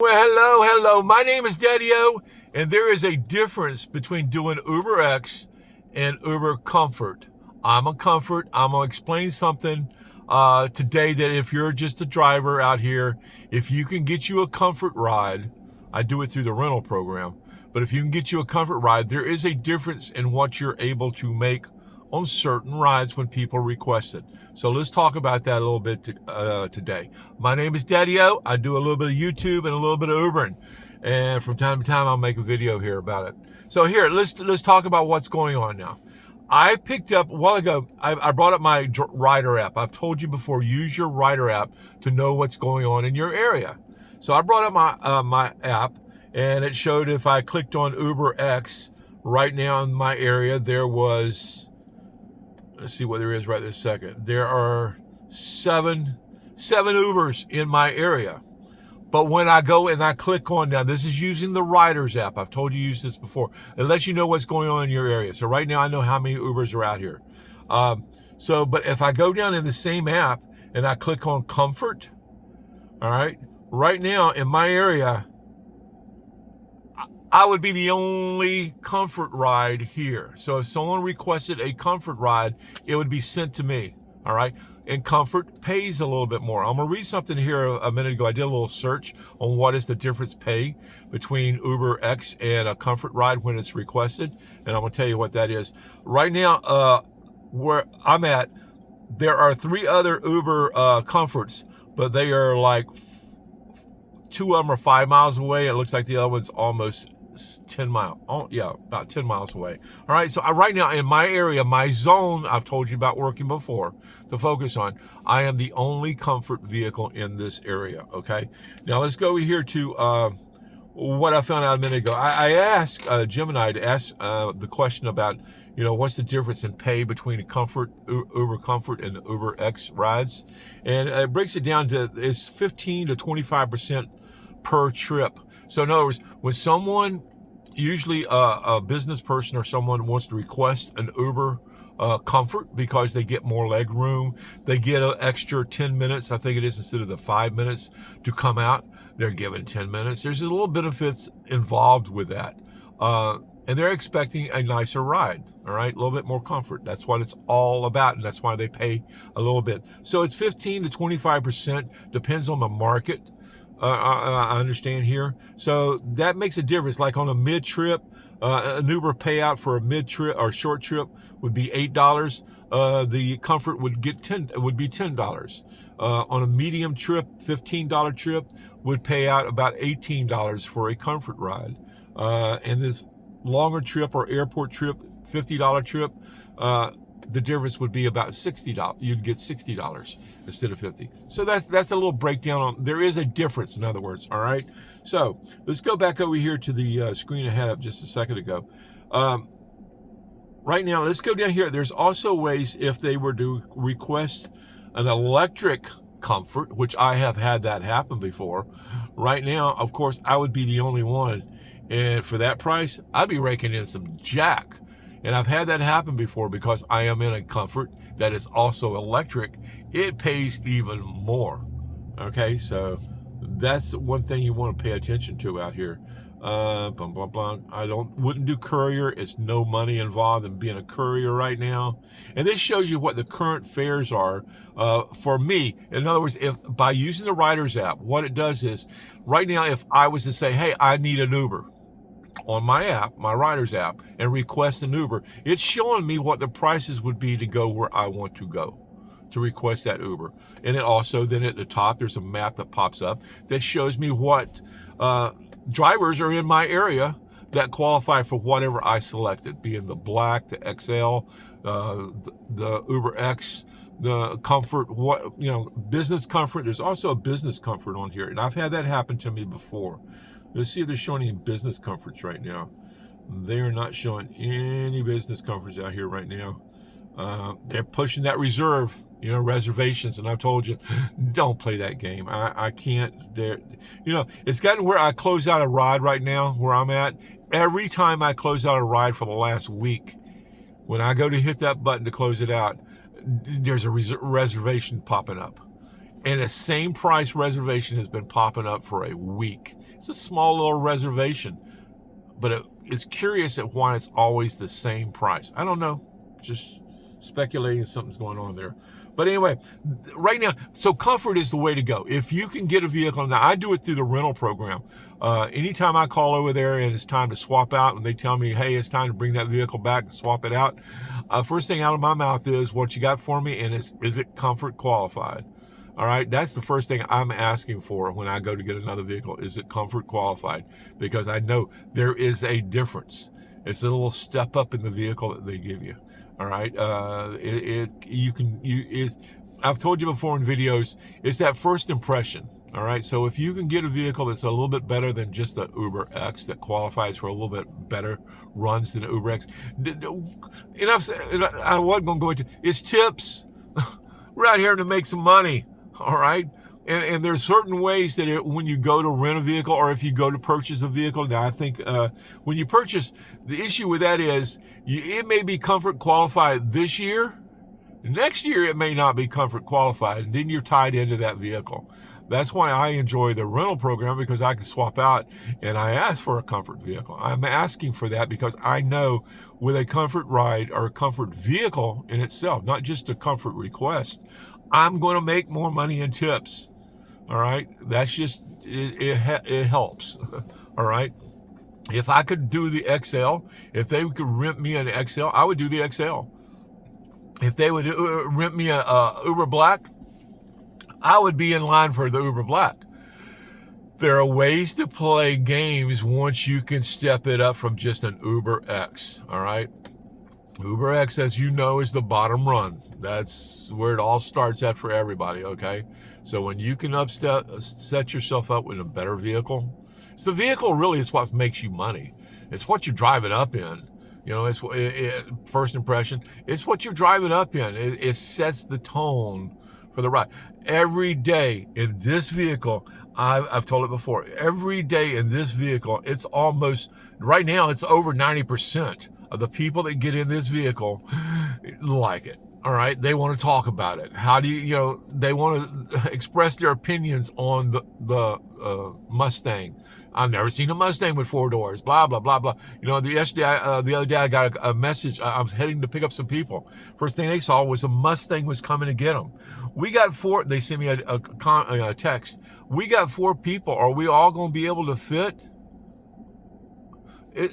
Well, hello. My name is Daddy-O, and there is a difference between doing UberX and Uber Comfort. I'm a Comfort. I'm going to explain something today that if you're just a driver out here, if you can get you a Comfort ride, I do it through the rental program, but if you can get you a Comfort ride, there is a difference in what you're able to make on certain rides when people request it. So let's talk about that a little bit today. My name is Daddy-O. I do a little bit of YouTube and a little bit of Ubering. And from time to time, I'll make a video here about it. So here, let's talk about what's going on now. I picked up, a while ago, I brought up my Rider app. I've told you before, use your Rider app to know what's going on in your area. So I brought up my app, and it showed if I clicked on UberX, right now in my area, there was... Let's see what there is right this second. There are seven Ubers in my area. But when I go and I click on, now this is using the Riders app. I've told you to use this before. It lets you know what's going on in your area. So right now I know how many Ubers are out here. But if I go down in the same app and I click on Comfort, all right, right now in my area, I would be the only Comfort ride here. So if someone requested a Comfort ride, it would be sent to me, all right? And Comfort pays a little bit more. I'm gonna read something here a minute ago. I did a little search on what is the difference pay between UberX and a Comfort ride when it's requested, and I'm gonna tell you what that is. Right now, where I'm at, there are 3 other Uber Comforts, but they are like 2 of them are 5 miles away. It looks like the other one's almost 10 miles. Oh, yeah, about 10 miles away. All right, so right now in my area, my zone, I've told you about working before to focus on, I am the only Comfort vehicle in this area, okay? Now let's go here to what I found out a minute ago. I asked Gemini to ask the question about, what's the difference in pay between a Comfort, Uber Comfort and UberX rides? And it breaks it down to, it's 15 to 25% per trip. So in other words, when someone, usually a business person or someone wants to request an Uber Comfort because they get more leg room, they get an extra 10 minutes, I think it is, instead of the 5 minutes to come out, they're given 10 minutes. There's a little benefits involved with that. And they're expecting a nicer ride, all right? A little bit more comfort. That's what it's all about, and that's why they pay a little bit. So it's 15 to 25%, depends on the market. I understand here. So that makes a difference. Like on a mid-trip, an Uber payout for a mid-trip or short trip would be $8. The Comfort would be $10. On a medium trip, $15 trip would pay out about $18 for a Comfort ride. And this longer trip or airport trip, $50 trip, the difference would be about $60. You'd get $60 instead of $50. So that's a little breakdown on, there is a difference, in other words, all right? So let's go back over here to the screen I had up just a second ago. Right now, let's go down here. There's also ways if they were to request an electric Comfort, which I have had that happen before. Right now, of course, I would be the only one. And for that price, I'd be raking in some jack. And I've had that happen before because I am in a Comfort that is also electric. It pays even more. Okay, so that's one thing you want to pay attention to out here. I wouldn't do courier. It's no money involved in being a courier right now. And this shows you what the current fares are for me. In other words, if by using the Riders app, what it does is, right now, if I was to say, hey, I need an Uber, on my app, my Riders app, and request an Uber, it's showing me what the prices would be to go where I want to go to request that Uber. And it also, then at the top, there's a map that pops up that shows me what drivers are in my area that qualify for whatever I selected, being the Black, the XL, the UberX, the Comfort, business Comfort. There's also a business Comfort on here, and I've had that happen to me before. Let's see if they're showing any business Comforts right now. They are not showing any business Comforts out here right now. They're pushing that reservations, and I've told you, don't play that game. I can't. It's gotten where I close out a ride right now, where I'm at. Every time I close out a ride for the last week, when I go to hit that button to close it out, there's a reservation popping up. And the same price reservation has been popping up for a week. It's a small little reservation, but it's curious at why it's always the same price. I don't know, just speculating something's going on there. But anyway, right now, so comfort is the way to go. If you can get a vehicle, now I do it through the rental program. Anytime I call over there and it's time to swap out, and they tell me, hey, it's time to bring that vehicle back and swap it out, first thing out of my mouth is, what you got for me, and is it comfort qualified? All right, that's the first thing I'm asking for when I go to get another vehicle. Is it comfort qualified? Because I know there is a difference. It's a little step up in the vehicle that they give you. All right, I've told you before in videos, it's that first impression. All right, so if you can get a vehicle that's a little bit better than just the UberX, that qualifies for a little bit better runs than the UberX, and I wasn't going to go into it's tips. We're out here to make some money. All right. And there's certain ways that when you go to rent a vehicle, or if you go to purchase a vehicle, now I think when you purchase, the issue with that is it may be comfort qualified this year. Next year, it may not be comfort qualified. And then you're tied into that vehicle. That's why I enjoy the rental program, because I can swap out, and I ask for a comfort vehicle. I'm asking for that because I know with a comfort ride or a comfort vehicle in itself, not just a comfort request, I'm going to make more money in tips. All right. That's just, it helps. All right. If I could do the XL, if they could rent me an XL, I would do the XL. If they would rent me a Uber Black, I would be in line for the Uber Black. There are ways to play games once you can step it up from just an UberX. All right. UberX, as you know, is the bottom run. That's where it all starts at for everybody, okay? So when you can set yourself up with a better vehicle, it's the vehicle really is what makes you money. It's what you're driving up in. You know, it's first impression. It's what you're driving up in. It sets the tone for the ride. Every day in this vehicle, I've told it before, every day in this vehicle, it's almost, right now, it's over 90% of the people that get in this vehicle like it. All right. They want to talk about it. How do they want to express their opinions on the Mustang. I've never seen a Mustang with 4 doors, blah, blah, blah, blah. The other day I got a message. I was heading to pick up some people. First thing they saw was a Mustang was coming to get them. We got 4. They sent me a text. We got 4 people. Are we all going to be able to fit?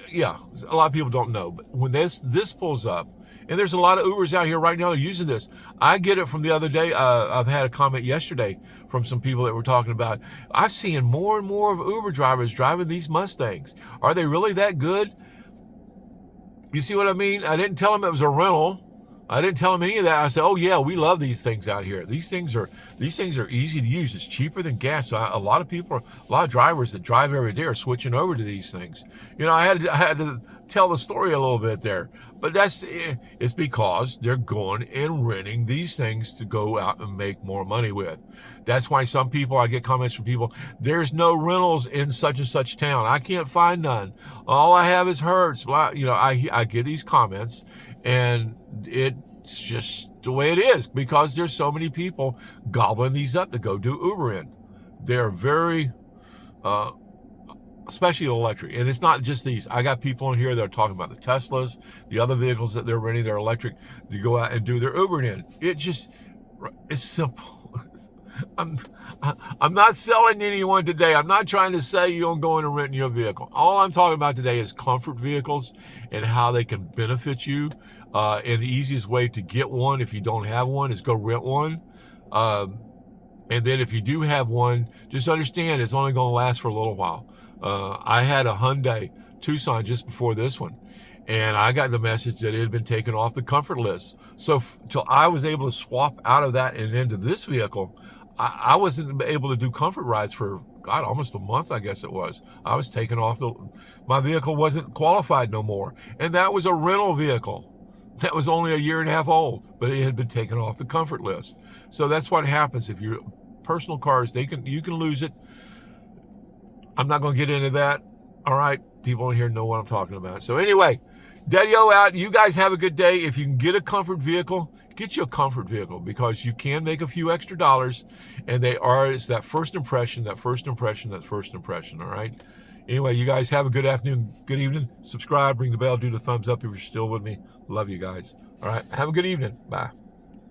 Yeah, a lot of people don't know, but when this pulls up, and there's a lot of Ubers out here right now that are using this. I get it from the other day. I've had a comment yesterday from some people that were talking about, I've seen more and more of Uber drivers driving these Mustangs. Are they really that good? You see what I mean? I didn't tell them it was a rental. I didn't tell them any of that. I said, oh yeah, we love these things out here. These things are easy to use. It's cheaper than gas. So a lot of drivers that drive every day are switching over to these things. I had to tell the story a little bit there, but it's because they're going and renting these things to go out and make more money with. That's why I get comments from people, there's no rentals in such and such town. I can't find none. All I have is Hertz. I get these comments, and it's just the way it is because there's so many people gobbling these up to go do Uber in. They're very, especially electric. And it's not just these. I got people in here that are talking about the Teslas, the other vehicles that they're renting, they're electric, to go out and do their Uber in. It's simple. I'm not selling anyone today. I'm not trying to say you don't go in and rent your vehicle. All I'm talking about today is comfort vehicles and how they can benefit you. And the easiest way to get one, if you don't have one, is go rent one. And then if you do have one, just understand it's only going to last for a little while. I had a Hyundai Tucson just before this one, and I got the message that it had been taken off the comfort list. So till I was able to swap out of that and into this vehicle, I wasn't able to do comfort rides for, almost a month, I guess it was. I was taken off my vehicle wasn't qualified no more. And that was a rental vehicle. That was only a year and a half old, but it had been taken off the comfort list. So that's what happens if you're personal cars. You can lose it. I'm not going to get into that. All right. People in here know what I'm talking about. So anyway, Daddy-O out. You guys have a good day. If you can get a comfort vehicle, get you a comfort vehicle, because you can make a few extra dollars, and it's that first impression, all right? Anyway, you guys have a good afternoon, good evening. Subscribe, ring the bell, do the thumbs up if you're still with me. Love you guys. All right, have a good evening. Bye.